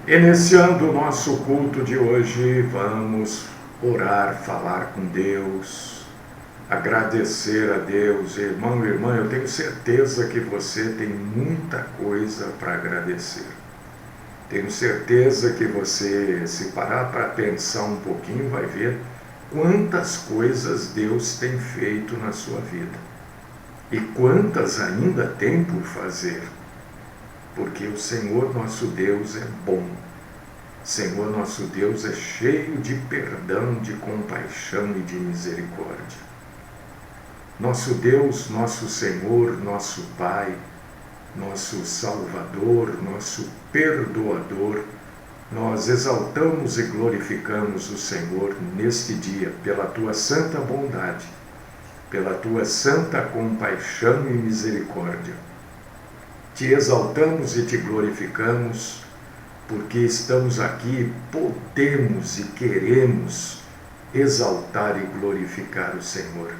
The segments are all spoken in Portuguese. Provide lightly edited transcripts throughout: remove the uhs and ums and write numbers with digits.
Iniciando o nosso culto de hoje, vamos orar, falar com Deus, agradecer a Deus. Irmão e irmã, eu tenho certeza que você tem muita coisa para agradecer. Tenho certeza que você, se parar para pensar um pouquinho, vai ver quantas coisas Deus tem feito na sua vida e quantas ainda tem por fazer. Porque o Senhor nosso Deus é bom. Senhor nosso Deus é cheio de perdão, de compaixão e de misericórdia. Nosso Deus, nosso Senhor, nosso Pai, nosso Salvador, nosso Perdoador, nós exaltamos e glorificamos o Senhor neste dia pela Tua santa bondade, pela Tua santa compaixão e misericórdia. Te exaltamos e te glorificamos, porque estamos aqui, podemos e queremos exaltar e glorificar o Senhor.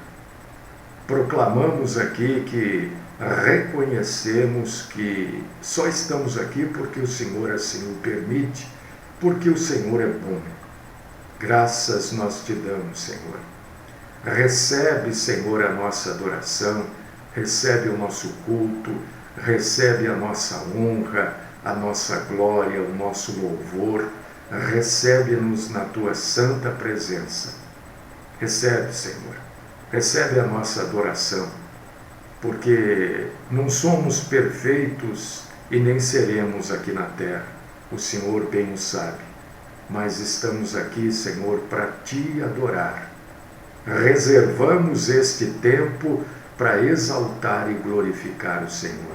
Proclamamos aqui que reconhecemos que só estamos aqui porque o Senhor assim o permite, porque o Senhor é bom. Graças nós te damos, Senhor. Recebe, Senhor, a nossa adoração, recebe o nosso culto, recebe a nossa honra, a nossa glória, o nosso louvor, recebe-nos na Tua santa presença. Recebe, Senhor, recebe a nossa adoração, porque não somos perfeitos e nem seremos aqui na terra, o Senhor bem o sabe, mas estamos aqui, Senhor, para Te adorar. Reservamos este tempo para exaltar e glorificar o Senhor.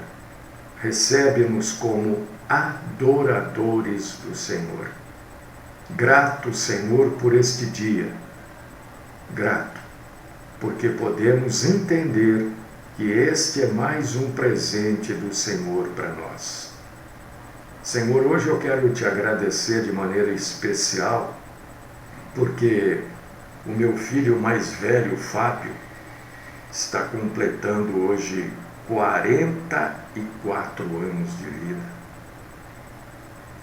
Recebe-nos como adoradores do Senhor. Grato, Senhor, por este dia. Grato, porque podemos entender que este é mais um presente do Senhor para nós. Senhor, hoje eu quero te agradecer de maneira especial, porque o meu filho mais velho, Fábio, está completando hoje 44 anos de vida.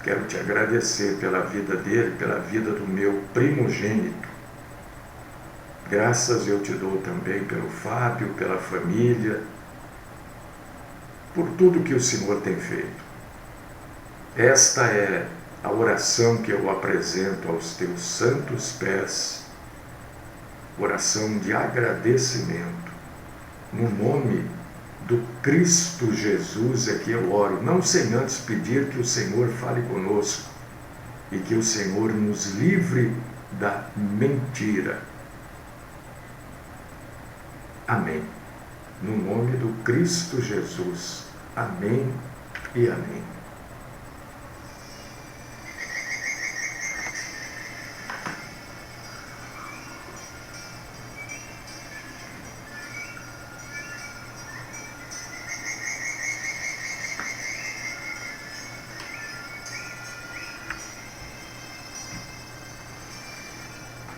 Quero te agradecer pela vida dele, pela vida do meu primogênito. Graças eu te dou também pelo Fábio, pela família, por tudo que o Senhor tem feito. Esta é a oração que eu apresento aos teus santos pés, oração de agradecimento, no nome do Cristo Jesus é que eu oro, não sem antes pedir que o Senhor fale conosco e que o Senhor nos livre da mentira. Amém. No nome do Cristo Jesus. Amém e amém.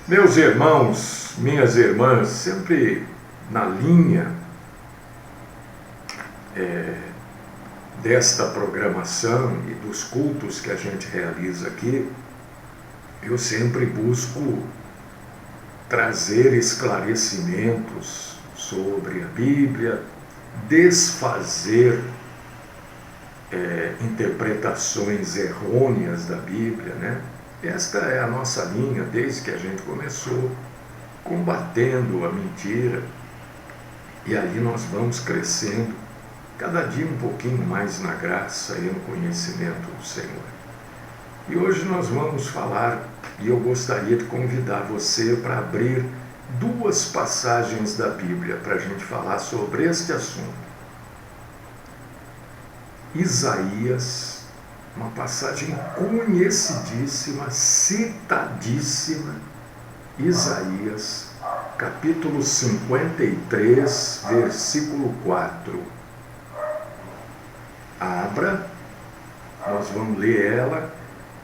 Meus irmãos, minhas irmãs, sempre na linha desta programação e dos cultos que a gente realiza aqui, eu sempre busco trazer esclarecimentos sobre a Bíblia, desfazer interpretações errôneas da Bíblia, né? Esta é a nossa linha desde que a gente começou, combatendo a mentira, e aí nós vamos crescendo, cada dia um pouquinho mais na graça e no conhecimento do Senhor. E hoje nós vamos falar, e eu gostaria de convidar você para abrir duas passagens da Bíblia para a gente falar sobre este assunto. Isaías, uma passagem conhecidíssima, citadíssima, Isaías, capítulo 53, versículo 4. Abra, nós vamos ler ela,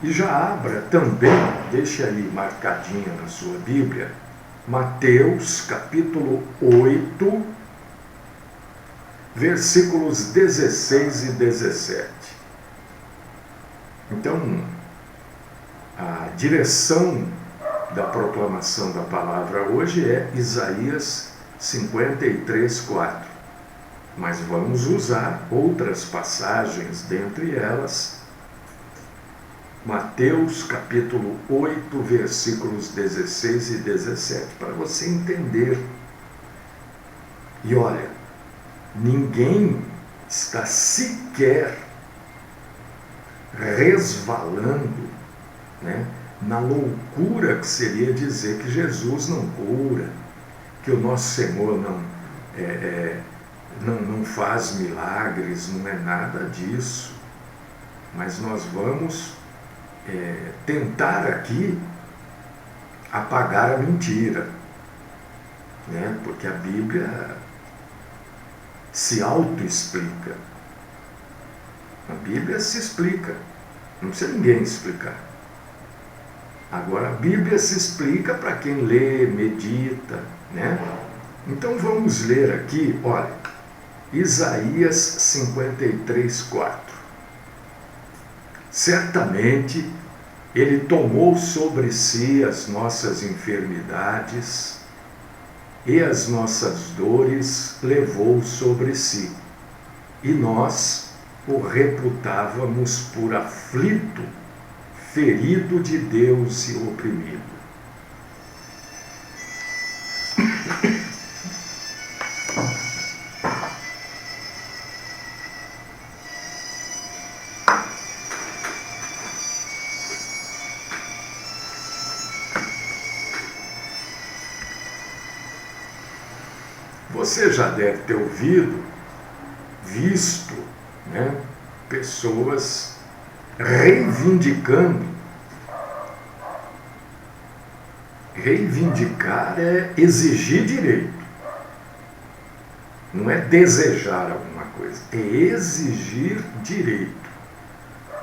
e já abra também, deixe aí marcadinha na sua Bíblia, Mateus, capítulo 8, versículos 16 e 17. Então, A direção da proclamação da palavra hoje é Isaías 53:4. Mas vamos usar outras passagens, dentre elas Mateus capítulo 8, versículos 16 e 17, para você entender. E olha, ninguém está sequer resvalando, né, na loucura que seria dizer que Jesus não cura, que o nosso Senhor não faz milagres, não é nada disso. Mas nós vamos tentar aqui apagar a mentira, né? Porque a Bíblia se auto-explica. A Bíblia se explica, não precisa ninguém explicar. Agora, a Bíblia se explica para quem lê, medita, né? Então vamos ler aqui, olha, Isaías 53:4. Certamente Ele tomou sobre si as nossas enfermidades e as nossas dores levou sobre si, e nós o reputávamos por aflito, ferido de Deus e oprimido. Você já deve ter ouvido, visto, né, pessoas reivindicando. Reivindicar é exigir direito. Não é desejar alguma coisa, é exigir direito.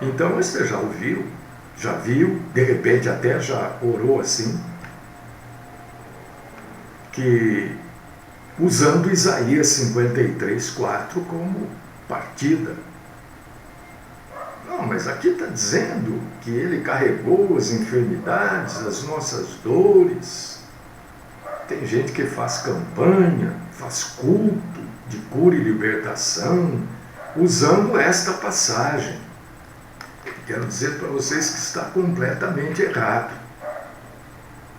Então você já ouviu, já viu, de repente até já orou assim, que usando Isaías 53:4 como partida. Não, mas aqui está dizendo que ele carregou as enfermidades, as nossas dores. Tem gente que faz campanha, faz culto de cura e libertação, usando esta passagem. Quero dizer para vocês que está completamente errado.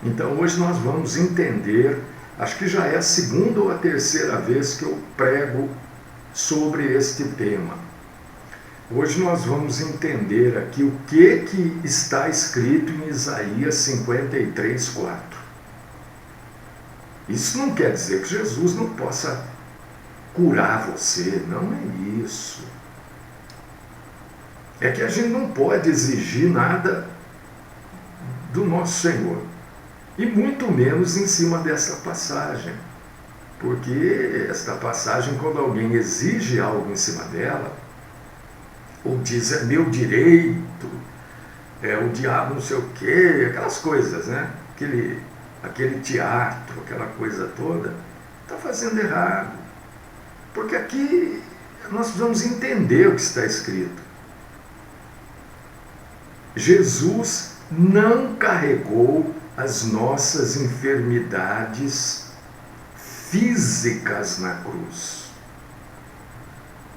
Então hoje nós vamos entender. Acho que já é a segunda ou a terceira vez que eu prego sobre este tema. Hoje nós vamos entender aqui o que está escrito em Isaías 53:4. Isso não quer dizer que Jesus não possa curar você, não é isso. É que a gente não pode exigir nada do nosso Senhor. E muito menos em cima dessa passagem. Porque esta passagem, quando alguém exige algo em cima dela, ou diz é meu direito, é o diabo não sei o quê, aquelas coisas, né? Aquele teatro, aquela coisa toda, está fazendo errado. Porque aqui nós precisamos entender o que está escrito. Jesus não carregou as nossas enfermidades físicas na cruz.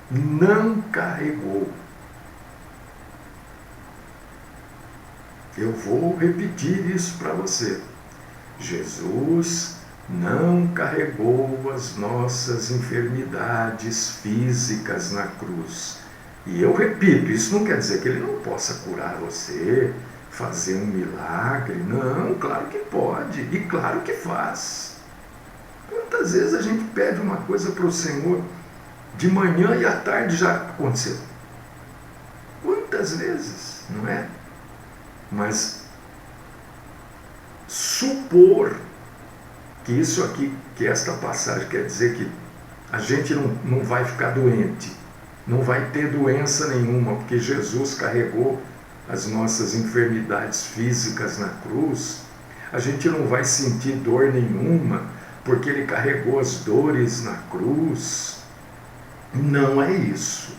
Não carregou. Eu vou repetir isso para você. Jesus não carregou as nossas enfermidades físicas na cruz. E eu repito, isso não quer dizer que ele não possa curar você, fazer um milagre. Não, claro que pode, e claro que faz. Quantas vezes a gente pede uma coisa para o Senhor, de manhã e à tarde já aconteceu? Quantas vezes, não é? Mas supor que isso aqui, que esta passagem quer dizer que a gente não vai ficar doente, não vai ter doença nenhuma, porque Jesus carregou as nossas enfermidades físicas na cruz, a gente não vai sentir dor nenhuma, porque ele carregou as dores na cruz. Não é isso.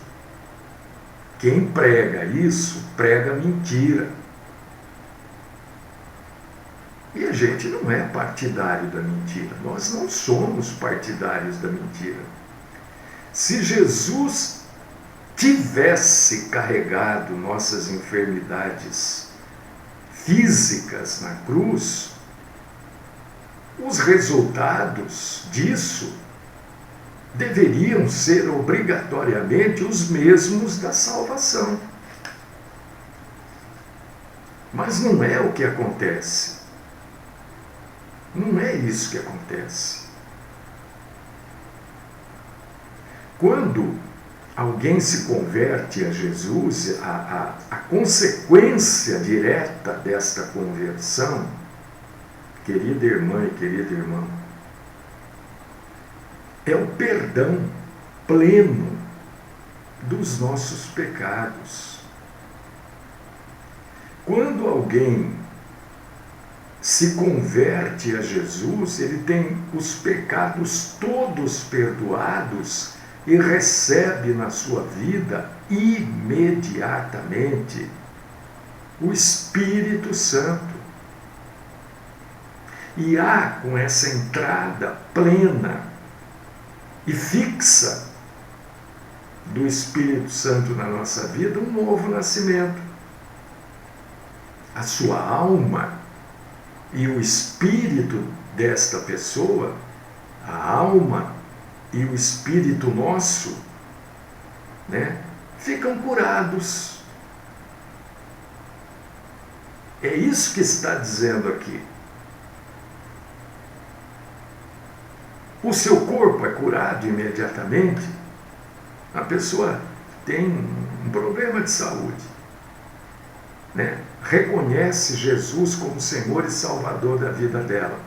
Quem prega isso, prega mentira. E a gente não é partidário da mentira. Nós não somos partidários da mentira. Se Jesus tivesse carregado nossas enfermidades físicas na cruz, os resultados disso deveriam ser obrigatoriamente os mesmos da salvação. Mas não é o que acontece. Não é isso que acontece. Quando alguém se converte a Jesus, a consequência direta desta conversão, querida irmã e querido irmão, é o perdão pleno dos nossos pecados. Quando alguém se converte a Jesus, ele tem os pecados todos perdoados e recebe na sua vida imediatamente o Espírito Santo. E há, com essa entrada plena e fixa do Espírito Santo na nossa vida, um novo nascimento. A sua alma e o espírito desta pessoa, a alma e o espírito nosso, ficam curados. É isso que está dizendo aqui. O seu corpo é curado imediatamente. A pessoa tem um problema de saúde, reconhece Jesus como Senhor e Salvador da vida dela.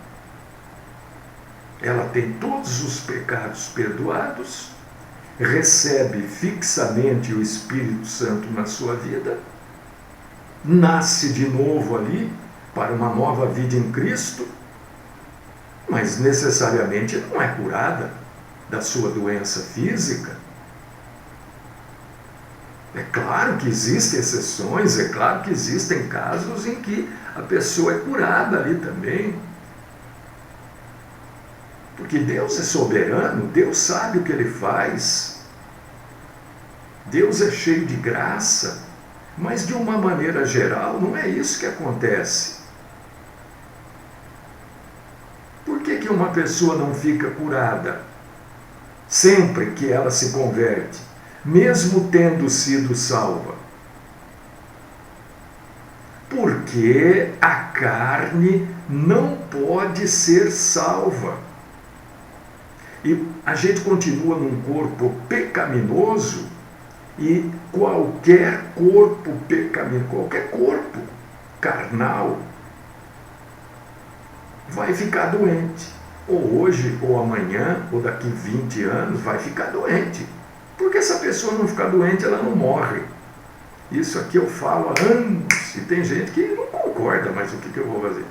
Ela tem todos os pecados perdoados, recebe fixamente o Espírito Santo na sua vida, nasce de novo ali para uma nova vida em Cristo, mas necessariamente não é curada da sua doença física. É claro que existem exceções, é claro que existem casos em que a pessoa é curada ali também. Porque Deus é soberano, Deus sabe o que Ele faz. Deus é cheio de graça, mas de uma maneira geral não é isso que acontece. Por que uma pessoa não fica curada sempre que ela se converte, mesmo tendo sido salva? Porque a carne não pode ser salva. E a gente continua num corpo pecaminoso, e qualquer corpo pecaminoso, qualquer corpo carnal, vai ficar doente. Ou hoje, ou amanhã, ou daqui 20 anos, vai ficar doente. Porque se a pessoa não ficar doente, ela não morre. Isso aqui eu falo há anos, e tem gente que não concorda, mas o que eu vou fazer?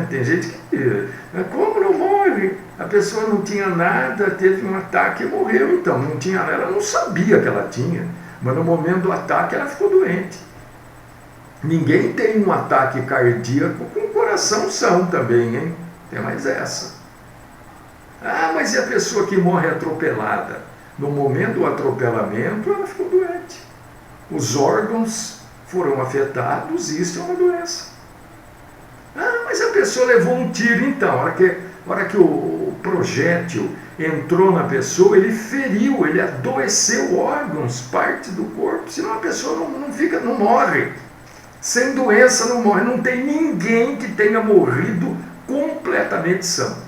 Tem gente que, como não morre? A pessoa não tinha nada, teve um ataque e morreu. Então, não tinha, ela não sabia que ela tinha, mas no momento do ataque ela ficou doente. Ninguém tem um ataque cardíaco com o coração são também, hein? Tem mais essa. Ah, mas e a pessoa que morre atropelada? No momento do atropelamento, ela ficou doente. Os órgãos foram afetados e isso é uma doença. Ah, mas a pessoa levou um tiro então. A hora que o projétil entrou na pessoa, ele feriu, ele adoeceu órgãos, parte do corpo. Senão a pessoa não morre. Sem doença não morre. Não tem ninguém que tenha morrido completamente são.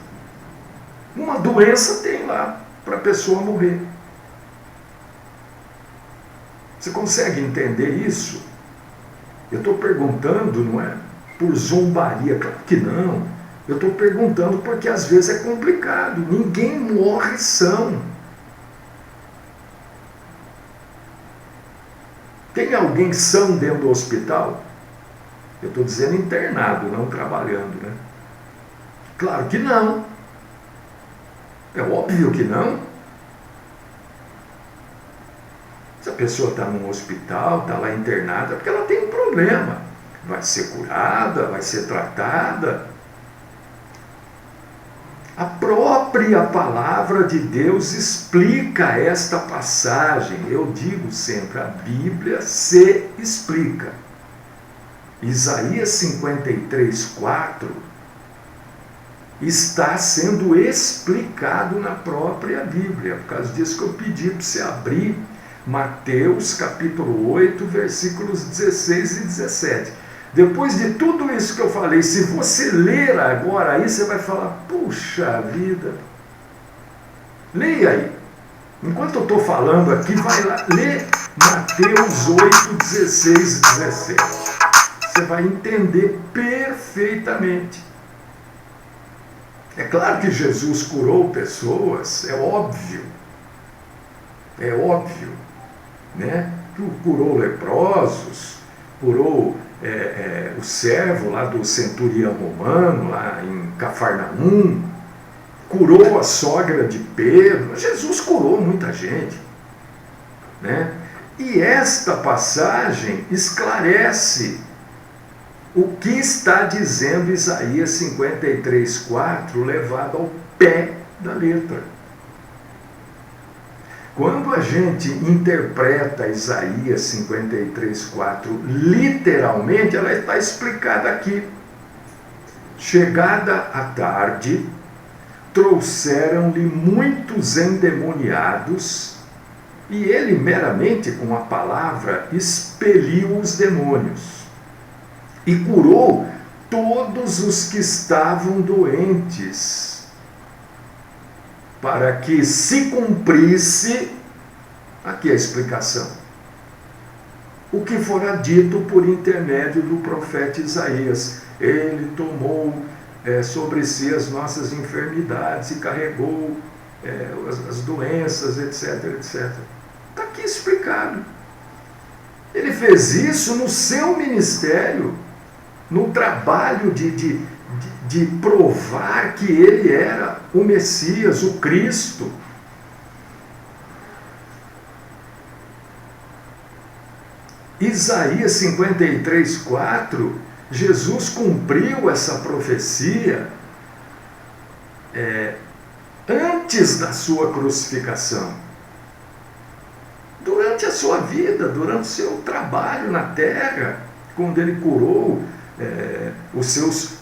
Uma doença tem lá para a pessoa morrer. Você consegue entender isso? Eu estou perguntando, não é por zombaria, claro que não. Eu estou perguntando porque às vezes é complicado. Ninguém morre são. Tem alguém são dentro do hospital? Eu estou dizendo internado, não trabalhando, né? Claro que não. É óbvio que não. Se a pessoa está num hospital, está lá internada, é porque ela tem um problema. vai ser curada, vai ser tratada. A própria palavra de Deus explica esta passagem. Eu digo sempre, a Bíblia se explica. Isaías 53:4 está sendo explicado na própria Bíblia. Por causa disso que eu pedi para você abrir Mateus capítulo 8, versículos 16 e 17. Depois de tudo isso que eu falei, se você ler agora, aí você vai falar, puxa vida. Leia aí. Enquanto eu estou falando aqui, vai lá, lê Mateus 8, 16 e 17. Você vai entender perfeitamente. É claro que Jesus curou pessoas, é óbvio, né? Curou leprosos, curou o servo lá do centurião romano, lá em Cafarnaum, curou a sogra de Pedro. Jesus curou muita gente, né? E esta passagem esclarece o que está dizendo Isaías 53:4, levado ao pé da letra. Quando a gente interpreta Isaías 53:4 literalmente, ela está explicada aqui. Chegada a tarde, trouxeram-lhe muitos endemoniados, e ele meramente com a palavra expeliu os demônios e curou todos os que estavam doentes, para que se cumprisse, aqui a explicação, o que fora dito por intermédio do profeta Isaías. Ele tomou sobre si as nossas enfermidades e carregou as doenças, etc, etc. Está aqui explicado. Ele fez isso no seu ministério, no trabalho de provar que ele era o Messias, o Cristo. Isaías 53:4, Jesus cumpriu essa profecia antes da sua crucificação. Durante a sua vida, durante o seu trabalho na terra, quando ele curou os seus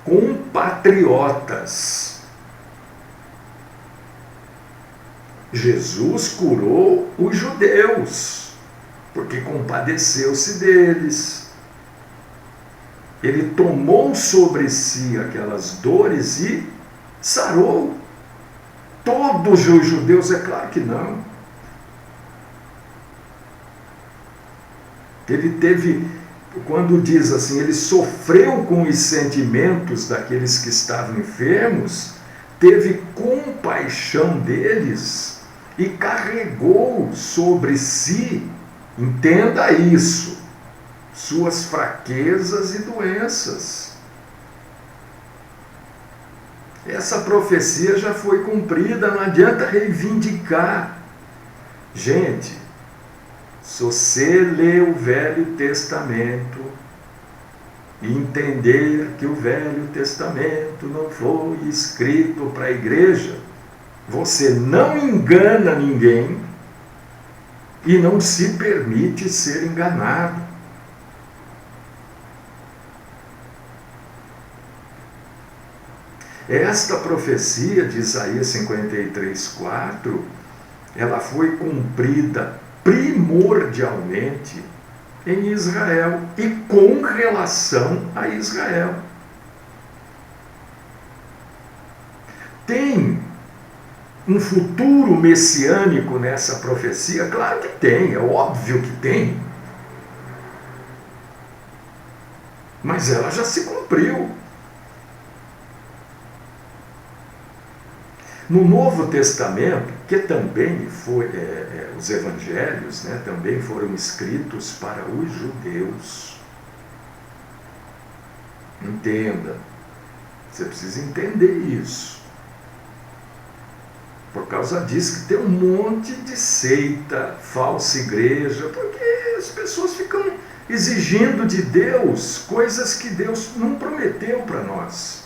compatriotas. Jesus curou os judeus, porque compadeceu-se deles. Ele tomou sobre si aquelas dores e sarou. Todos os judeus? É claro que não. Ele teve, quando diz assim, ele sofreu com os sentimentos daqueles que estavam enfermos, teve compaixão deles e carregou sobre si, entenda isso, suas fraquezas e doenças. Essa profecia já foi cumprida, não adianta reivindicar. Gente, se você ler o Velho Testamento e entender que o Velho Testamento não foi escrito para a igreja, você não engana ninguém e não se permite ser enganado. Esta profecia de Isaías 53:4, ela foi cumprida primordialmente em Israel e com relação a Israel. Tem um futuro messiânico nessa profecia? Claro que tem, é óbvio que tem. Mas ela já se cumpriu. No Novo Testamento, que também foi, os evangelhos, né, também foram escritos para os judeus. Entenda, você precisa entender isso. Por causa disso que tem um monte de seita, falsa igreja, porque as pessoas ficam exigindo de Deus coisas que Deus não prometeu para nós.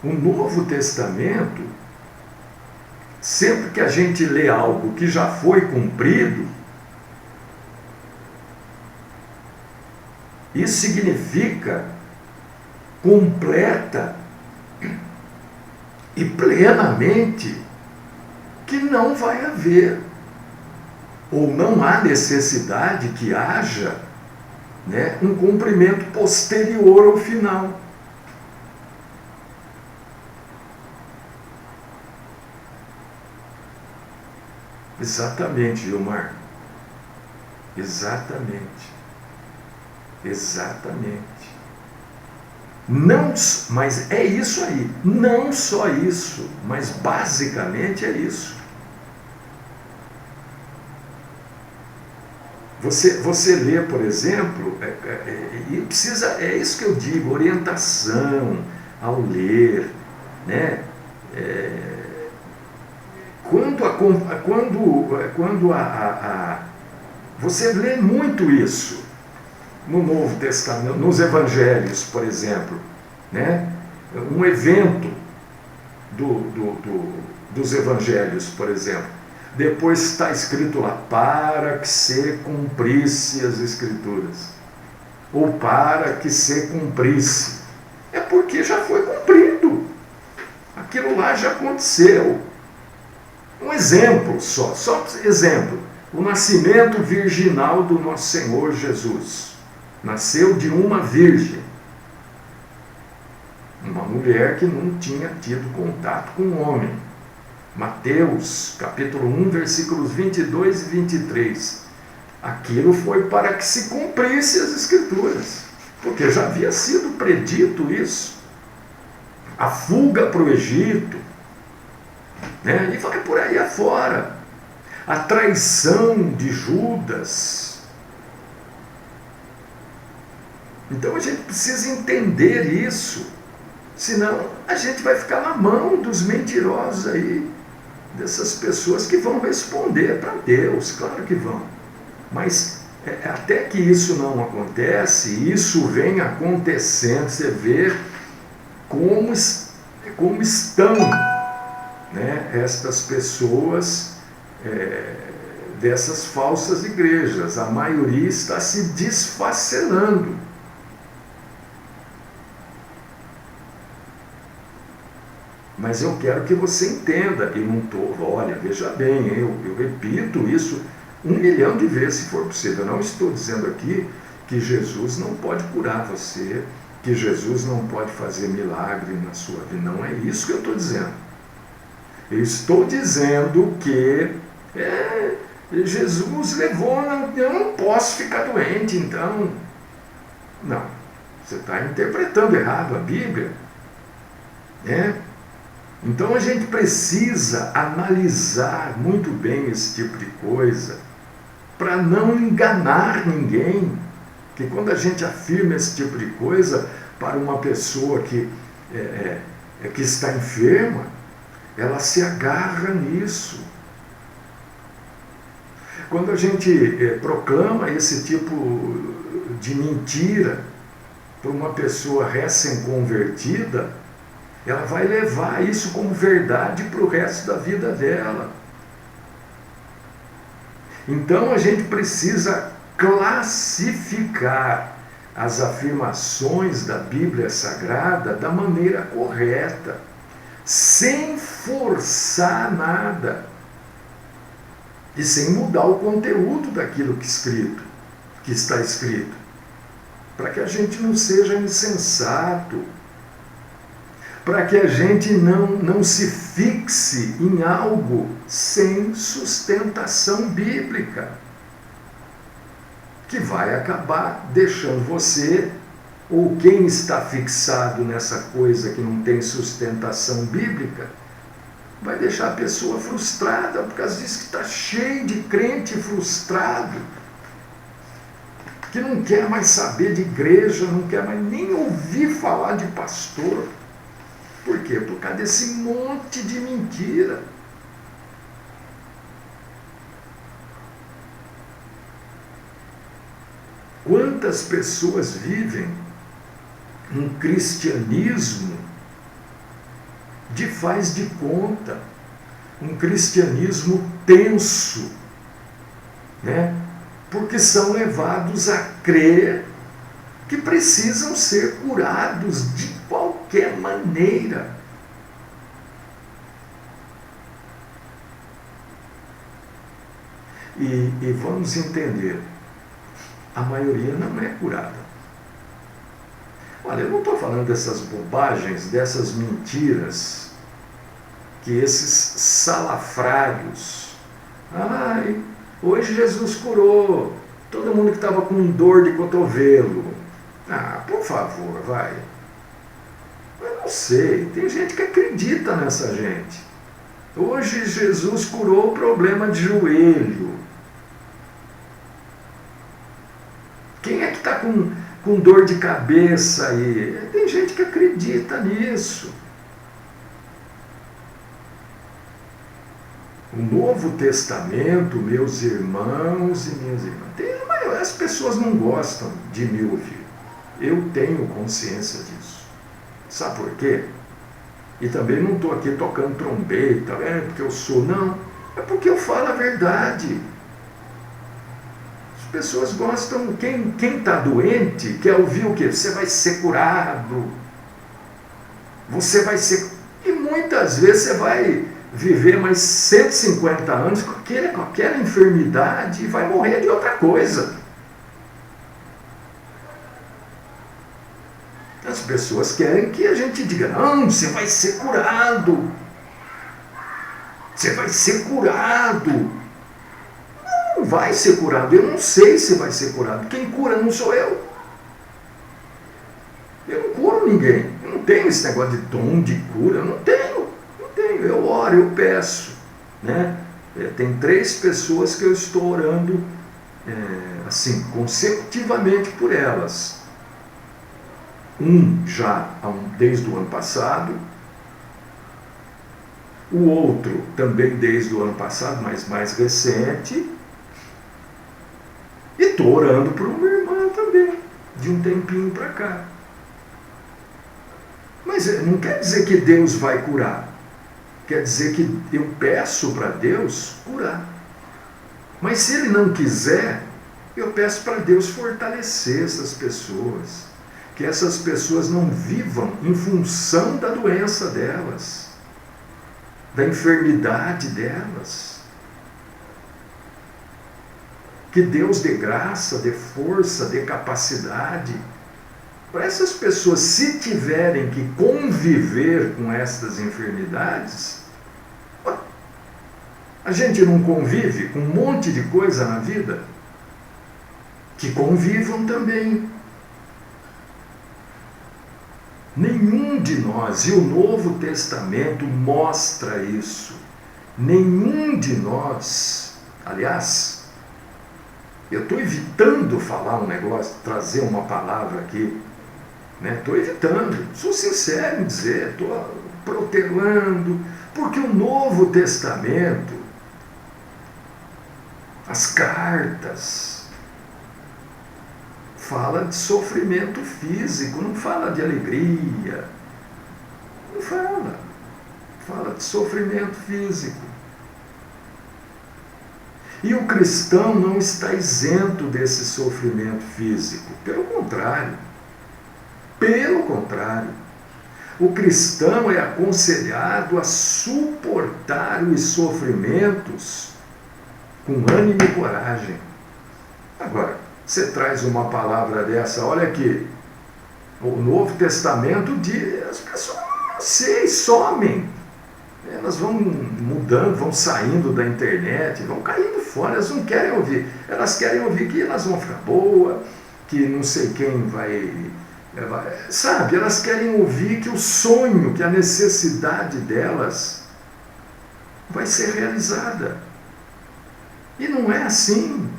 O Novo Testamento, sempre que a gente lê algo que já foi cumprido, isso significa completa e plenamente que não vai haver, ou não há necessidade que haja, né, um cumprimento posterior ao final. Exatamente, Gilmar. Exatamente. Não, mas é isso aí. Não só isso, mas basicamente é isso. Você lê, por exemplo, e precisa, é isso que eu digo, orientação ao ler, né? Você lê muito isso no Novo Testamento, nos Evangelhos, por exemplo, né? Um evento dos Evangelhos, por exemplo, depois está escrito lá, para que se cumprisse as Escrituras, ou para que se cumprisse, é porque já foi cumprido, aquilo lá já aconteceu. Um exemplo só exemplo, o nascimento virginal do nosso Senhor Jesus. Nasceu de uma virgem, uma mulher que não tinha tido contato com o homem. Mateus, capítulo 1, versículos 22 e 23. Aquilo foi para que se cumprisse as Escrituras, porque já havia sido predito isso. A fuga para o Egito, né? E vai por aí afora. A traição de Judas. Então a gente precisa entender isso, senão a gente vai ficar na mão dos mentirosos aí, dessas pessoas que vão responder para Deus, claro que vão. Mas até que isso não acontece, isso vem acontecendo, você vê como estão, né, estas pessoas dessas falsas igrejas. A maioria está se desfacelando. Mas eu quero que você entenda, eu não estou, olha, veja bem, eu repito isso 1 milhão de vezes se for possível. Eu não estou dizendo aqui que Jesus não pode curar você, que Jesus não pode fazer milagre na sua vida. Não é isso que eu estou dizendo. Eu estou dizendo que Jesus levou, eu não posso ficar doente, então. Não, você está interpretando errado a Bíblia, né? Então a gente precisa analisar muito bem esse tipo de coisa para não enganar ninguém. Que quando a gente afirma esse tipo de coisa para uma pessoa que está enferma, ela se agarra nisso. Quando a gente proclama esse tipo de mentira para uma pessoa recém-convertida, ela vai levar isso como verdade para o resto da vida dela. Então a gente precisa classificar as afirmações da Bíblia Sagrada da maneira correta, sem forçar nada e sem mudar o conteúdo daquilo que está escrito, para que a gente não seja insensato, para que a gente não se fixe em algo sem sustentação bíblica, que vai acabar deixando você, ou quem está fixado nessa coisa que não tem sustentação bíblica, vai deixar a pessoa frustrada, por causa disso que está cheio de crente frustrado, que não quer mais saber de igreja, não quer mais nem ouvir falar de pastor. Por quê? Por causa desse monte de mentira. Quantas pessoas vivem um cristianismo de faz de conta, um cristianismo tenso, né? Porque são levados a crer que precisam ser curados de qualquer maneira. E vamos entender, a maioria não é curada. Olha, eu não estou falando dessas bobagens, dessas mentiras que esses salafrários, hoje Jesus curou todo mundo que estava com dor de cotovelo. Por favor, vai. Eu não sei, tem gente que acredita nessa gente. Hoje Jesus curou o problema de joelho. Quem é que está com dor de cabeça aí? Tem gente que acredita nisso. O Novo Testamento, meus irmãos e minhas irmãs, as pessoas não gostam de me ouvir. Eu tenho consciência disso. Sabe por quê? E também não estou aqui tocando trombeta, porque eu sou, não. É porque eu falo a verdade. As pessoas gostam, quem está doente quer ouvir o quê? Você vai ser curado. Você vai ser... E muitas vezes você vai viver mais 150 anos com aquela enfermidade e vai morrer de outra coisa. As pessoas querem que a gente diga, não, você vai ser curado. Você vai ser curado. Não vai ser curado. Eu não sei se vai ser curado. Quem cura não sou eu. Eu não curo ninguém. Eu não tenho esse negócio de dom de cura. Eu não tenho. Eu oro, eu peço. Né? Tem 3 pessoas que eu estou orando assim, consecutivamente por elas. Um já desde o ano passado, o outro também desde o ano passado, mas mais recente, e estou orando por uma irmã também, de um tempinho para cá. Mas não quer dizer que Deus vai curar, quer dizer que eu peço para Deus curar. Mas se Ele não quiser, eu peço para Deus fortalecer essas pessoas. Que essas pessoas não vivam em função da doença delas, da enfermidade delas. Que Deus dê graça, dê força, dê capacidade para essas pessoas, se tiverem que conviver com estas enfermidades. A gente não convive com um monte de coisa na vida? Que convivam também. Nenhum de nós, e o Novo Testamento mostra isso, nenhum de nós, aliás, eu estou evitando falar um negócio, trazer uma palavra aqui, estou evitando, sou sincero em dizer, estou protelando, porque o Novo Testamento, as cartas, fala de sofrimento físico, não fala de alegria, não fala, fala de sofrimento físico. E o cristão não está isento desse sofrimento físico, pelo contrário, o cristão é aconselhado a suportar os sofrimentos com ânimo e coragem. Agora, você traz uma palavra dessa, olha aqui, o Novo Testamento diz, as pessoas não sei, somem, elas vão mudando, vão saindo da internet, vão caindo fora, elas não querem ouvir, elas querem ouvir que elas vão ficar boa, que não sei quem vai, sabe, elas querem ouvir que o sonho, que a necessidade delas vai ser realizada. E não é assim.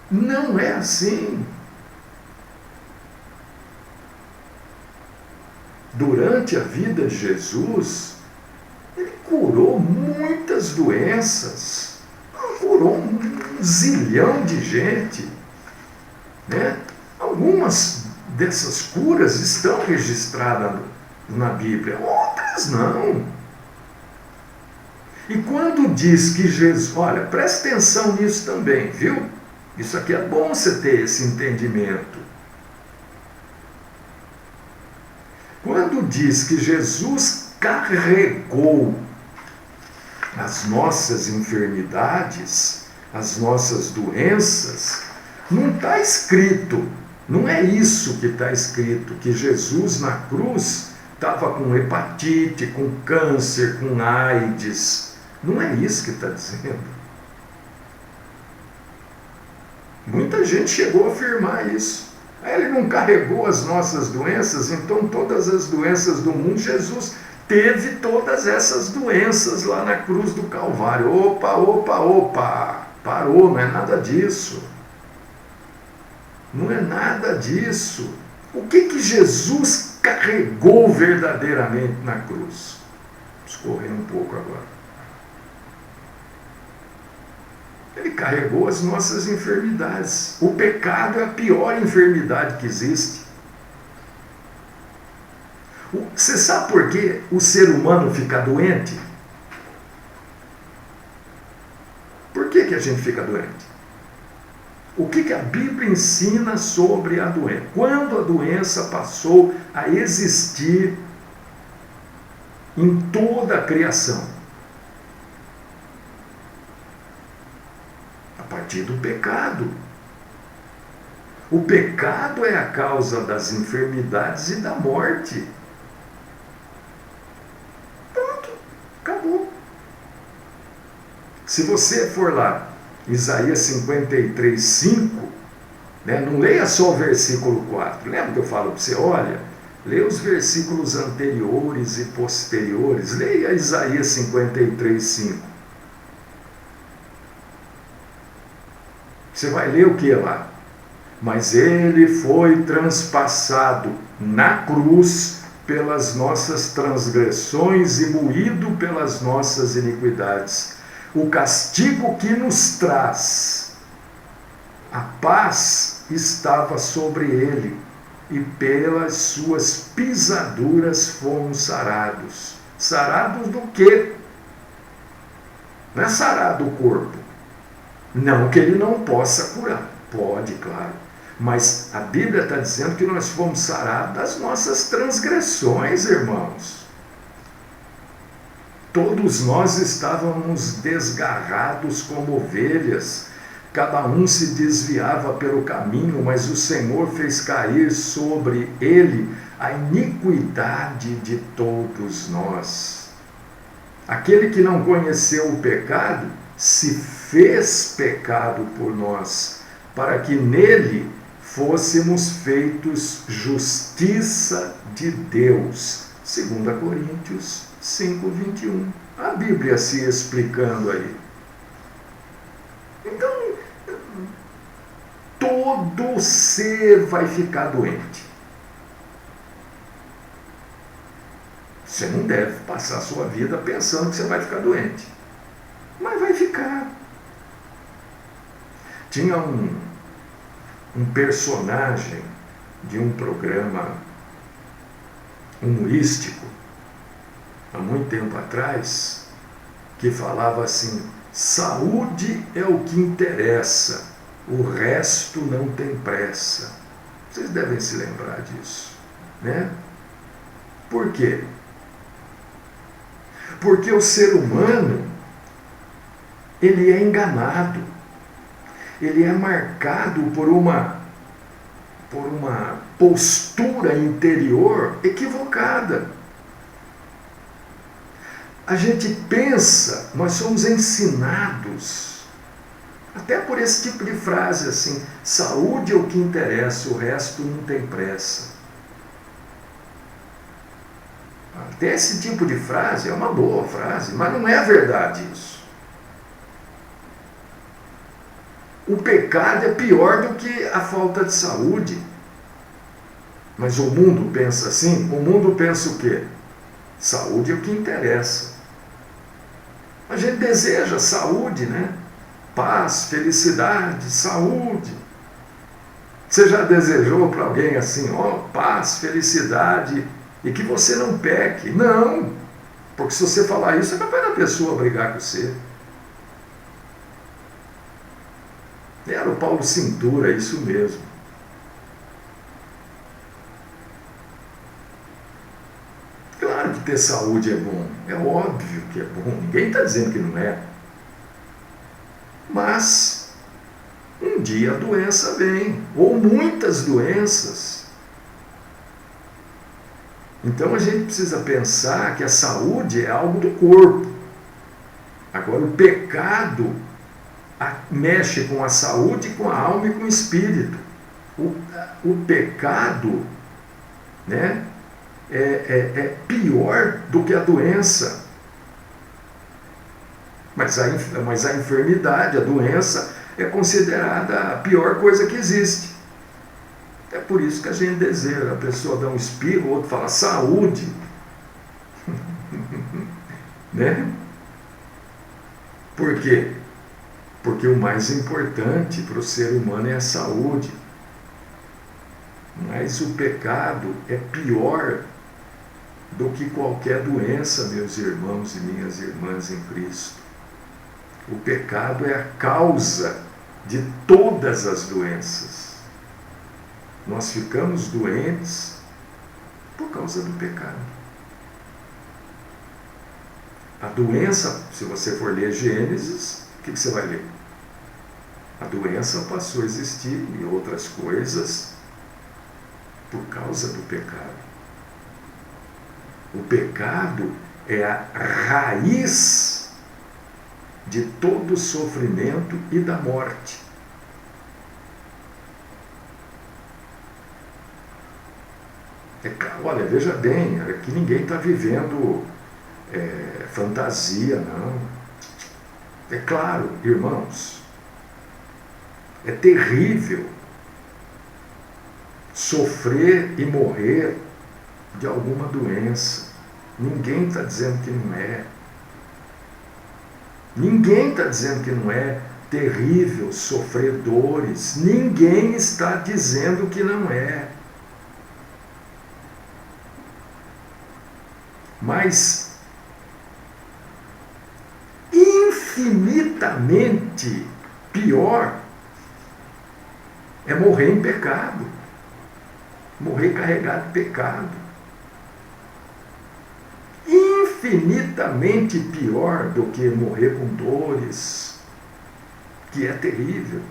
Não é assim. Durante a vida de Jesus, Ele curou muitas doenças, curou um zilhão de gente. né? Algumas dessas curas estão registradas na Bíblia, outras não. E quando diz que Jesus... Olha, presta atenção nisso também, viu? Isso aqui é bom você ter esse entendimento. Quando diz que Jesus carregou as nossas enfermidades, as nossas doenças, não está escrito, não é isso que está escrito, que Jesus na cruz estava com hepatite, com câncer, com AIDS. Não é isso que está dizendo. Muita gente chegou a afirmar isso. Ele não carregou as nossas doenças, então todas as doenças do mundo, Jesus teve todas essas doenças lá na cruz do Calvário. Opa, parou, não é nada disso. Não é nada disso. O que Jesus carregou verdadeiramente na cruz? Vamos correr um pouco agora. Ele carregou as nossas enfermidades. O pecado é a pior enfermidade que existe. Você sabe por que o ser humano fica doente? Por que a gente fica doente? O que a Bíblia ensina sobre a doença? Quando a doença passou a existir em toda a criação? A partir do pecado. O pecado é a causa das enfermidades e da morte. Pronto, acabou. Se você for lá, Isaías 53, 5, né, não leia só o versículo 4. Lembra que eu falo para você? Olha, leia os versículos anteriores e posteriores. Leia Isaías 53, 5. Você vai ler o que lá? Mas ele foi transpassado na cruz pelas nossas transgressões e moído pelas nossas iniquidades. O castigo que nos traz a paz estava sobre ele, e pelas suas pisaduras fomos sarados. Sarados do quê? Não é sarado o corpo. Não que ele não possa curar. Pode, claro. Mas a Bíblia está dizendo que nós fomos sarados das nossas transgressões, irmãos. Todos nós estávamos desgarrados como ovelhas. Cada um se desviava pelo caminho, mas o Senhor fez cair sobre ele a iniquidade de todos nós. Aquele que não conheceu o pecado se fez pecado por nós, para que nele fôssemos feitos justiça de Deus. 2 Coríntios 5, 21. A Bíblia se explicando aí. Então, todo ser vai ficar doente. Você não deve passar a sua vida pensando que você vai ficar doente. Mas vai ficar. Tinha um personagem de um programa humorístico, há muito tempo atrás, que falava assim: saúde é o que interessa, o resto não tem pressa. Vocês devem se lembrar disso, né? Por quê? Porque o ser humano, ele é enganado, ele é marcado por uma postura interior equivocada. A gente pensa, nós somos ensinados, até por esse tipo de frase assim: saúde é o que interessa, o resto não tem pressa. Até esse tipo de frase é uma boa frase, mas não é verdade isso. O pecado é pior do que a falta de saúde. Mas o mundo pensa assim? O mundo pensa o quê? Saúde é o que interessa. A gente deseja saúde, né? Paz, felicidade, saúde. Você já desejou para alguém assim, paz, felicidade, e que você não peque? Não, porque se você falar isso, é capaz da pessoa brigar com você. Era o Paulo Cintura, isso mesmo. Claro que ter saúde é bom, é óbvio que é bom, ninguém está dizendo que não é. Mas um dia a doença vem, ou muitas doenças. Então a gente precisa pensar que a saúde é algo do corpo. Agora o pecado mexe com a saúde, com a alma e com o espírito. O pecado, né, é pior do que a doença. Mas a enfermidade, a doença, é considerada a pior coisa que existe. É por isso que a gente deseja, a pessoa dá um espirro, o outro fala saúde. Né? Por quê? Porque o mais importante para o ser humano é a saúde. Mas o pecado é pior do que qualquer doença, meus irmãos e minhas irmãs em Cristo. O pecado é a causa de todas as doenças. Nós ficamos doentes por causa do pecado. A doença, se você for ler Gênesis, o que você vai ler? A doença passou a existir e outras coisas por causa do pecado. O pecado é a raiz de todo o sofrimento e da morte. Olha, veja bem, aqui ninguém está vivendo fantasia, não. É claro, irmãos, é terrível sofrer e morrer de alguma doença. Ninguém está dizendo que não é. Ninguém está dizendo que não é terrível sofrer dores. Ninguém está dizendo que não é. Mas infinitamente pior é morrer em pecado, morrer carregado de pecado. Infinitamente pior do que morrer com dores, que é terrível,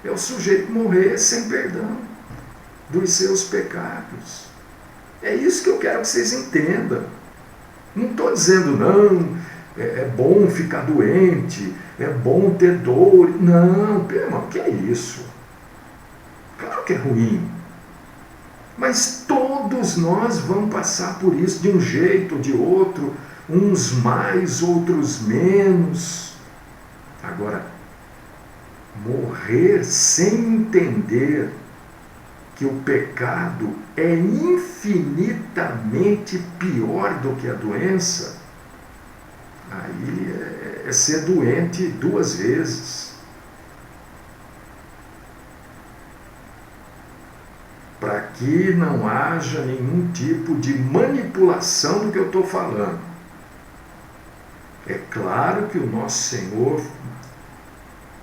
é o sujeito morrer sem perdão dos seus pecados. É isso que eu quero que vocês entendam. Não estou dizendo, não, é bom ficar doente, é bom ter dor. Não, irmão, que é isso? Claro que é ruim. Mas todos nós vamos passar por isso de um jeito ou de outro, uns mais, outros menos. Agora, morrer sem entender que o pecado é infinitamente pior do que a doença, aí é ser doente duas vezes. Para que não haja nenhum tipo de manipulação do que eu estou falando. É claro que o nosso Senhor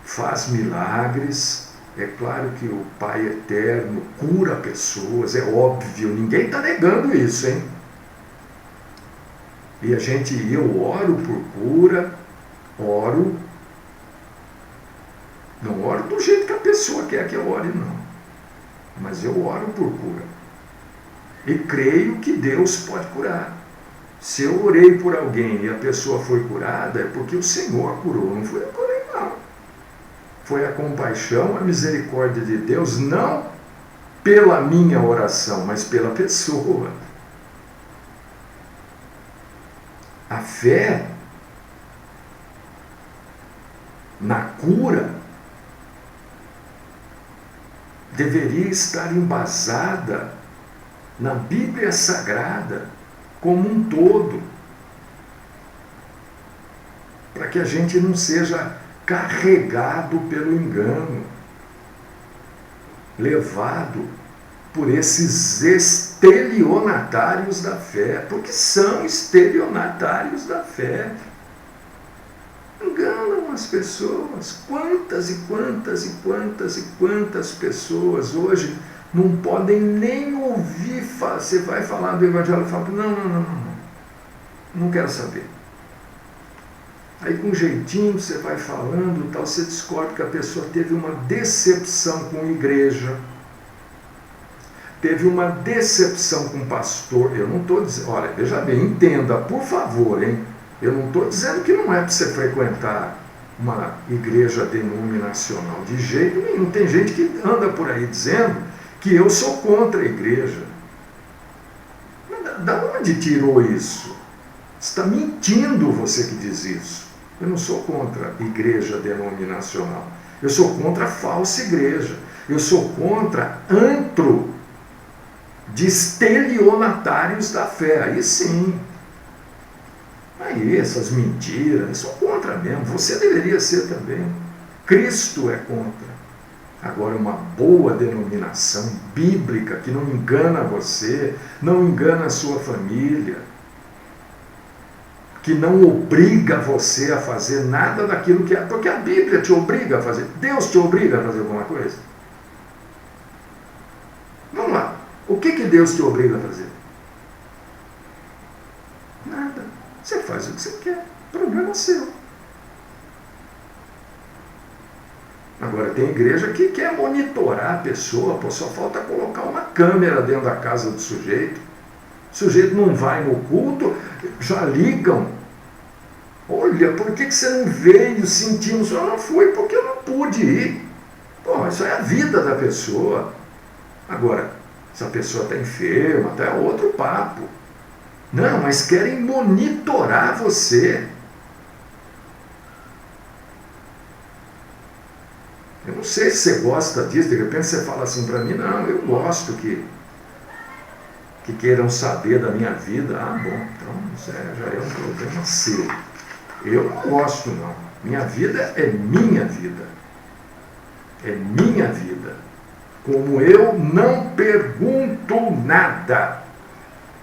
faz milagres, é claro que o Pai Eterno cura pessoas, é óbvio, ninguém está negando isso, hein? E eu oro por cura, não oro do jeito que a pessoa quer que eu ore, não. Mas eu oro por cura. E creio que Deus pode curar. Se eu orei por alguém e a pessoa foi curada, é porque o Senhor curou, não foi eu que orei, não. Foi a compaixão, a misericórdia de Deus, não pela minha oração, mas pela pessoa. A fé na cura deveria estar embasada na Bíblia Sagrada como um todo, para que a gente não seja carregado pelo engano. levado por esses estelionatários da fé, porque são estelionatários da fé. Enganam as pessoas. Quantas e quantas e quantas e quantas pessoas hoje não podem nem ouvir. Você vai falar do evangelho e fala, não quero saber. Aí com jeitinho você vai falando, tal, você descobre que a pessoa teve uma decepção com a igreja, teve uma decepção com o pastor. Eu não estou dizendo, olha, veja bem, entenda, por favor, hein? Eu não estou dizendo que não é para você frequentar uma igreja denominacional, de jeito nenhum. Tem gente que anda por aí dizendo que eu sou contra a igreja. Mas da onde tirou isso? Está mentindo você que diz isso. Eu não sou contra a igreja denominacional. Eu sou contra a falsa igreja. Eu sou contra antro de estelionatários da fé. Aí sim. Aí essas mentiras, eu sou contra mesmo. Você deveria ser também. Cristo é contra. Agora, uma boa denominação bíblica que não engana você, não engana a sua família, que não obriga você a fazer nada daquilo que é, porque a Bíblia te obriga a fazer. Deus te obriga a fazer alguma coisa? Vamos lá. O que Deus te obriga a fazer? Nada. Você faz o que você quer. Problema seu. Agora, tem igreja que quer monitorar a pessoa, pô, só falta colocar uma câmera dentro da casa do sujeito. O sujeito não vai no culto, já ligam. Olha, por que você não veio? Sentimos, eu não fui porque eu não pude ir. Pô, isso é a vida da pessoa. Agora, se a pessoa está enferma, até é outro papo. Não, mas querem monitorar você. Eu não sei se você gosta disso, de repente você fala assim para mim, não, eu gosto que queiram saber da minha vida. Ah, bom, então isso já é um problema seu. Eu não gosto, não. Minha vida é minha vida. É minha vida. Como eu não pergunto nada.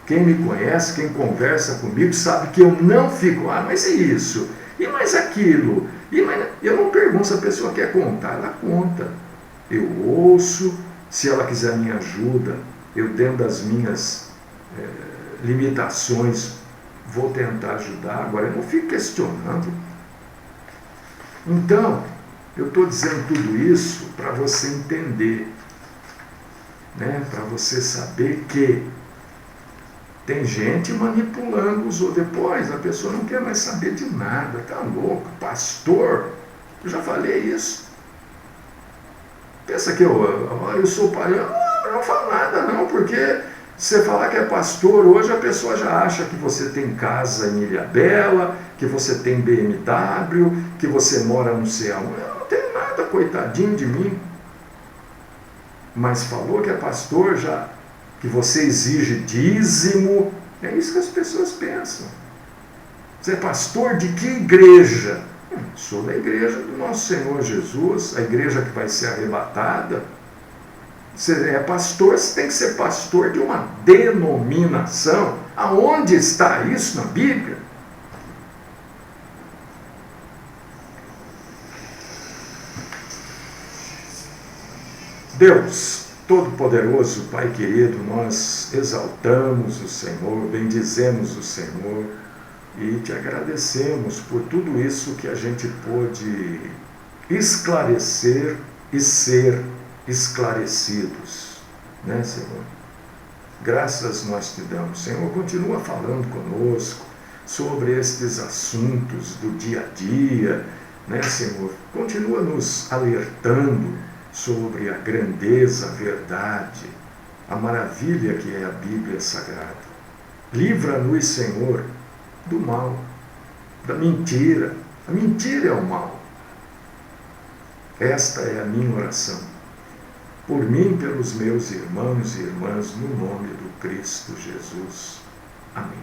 Quem me conhece, quem conversa comigo, sabe que eu não fico, mas e isso? E mais aquilo? Eu não pergunto se a pessoa quer contar, ela conta. Eu ouço, se ela quiser minha ajuda, eu dentro das minhas limitações vou tentar ajudar. Agora eu não fico questionando. Então, eu estou dizendo tudo isso para você entender, né? Para você saber que tem gente manipulando os outros. Depois a pessoa não quer mais saber de nada. Tá louco, pastor? Eu já falei isso. Pensa que eu sou pai. Eu não falo nada não, porque se você falar que é pastor, hoje a pessoa já acha que você tem casa em Ilhabela, que você tem BMW, que você mora não sei aonde. Eu não tenho nada, coitadinho de mim. Mas falou que é pastor, já que você exige dízimo. É isso que as pessoas pensam. Você é pastor de que igreja? Sou da igreja do nosso Senhor Jesus, a igreja que vai ser arrebatada. Você é pastor, você tem que ser pastor de uma denominação. Aonde está isso na Bíblia? Deus Todo-Poderoso, Pai querido, nós exaltamos o Senhor, bendizemos o Senhor e te agradecemos por tudo isso que a gente pôde esclarecer e ser esclarecidos, né, Senhor? Graças nós te damos. Senhor, continua falando conosco sobre estes assuntos do dia a dia, né, Senhor? Continua nos alertando sobre a grandeza, a verdade, a maravilha que é a Bíblia Sagrada. Livra-nos, Senhor, do mal, da mentira. A mentira é o mal. Esta é a minha oração. Por mim, pelos meus irmãos e irmãs, no nome do Cristo Jesus. Amém.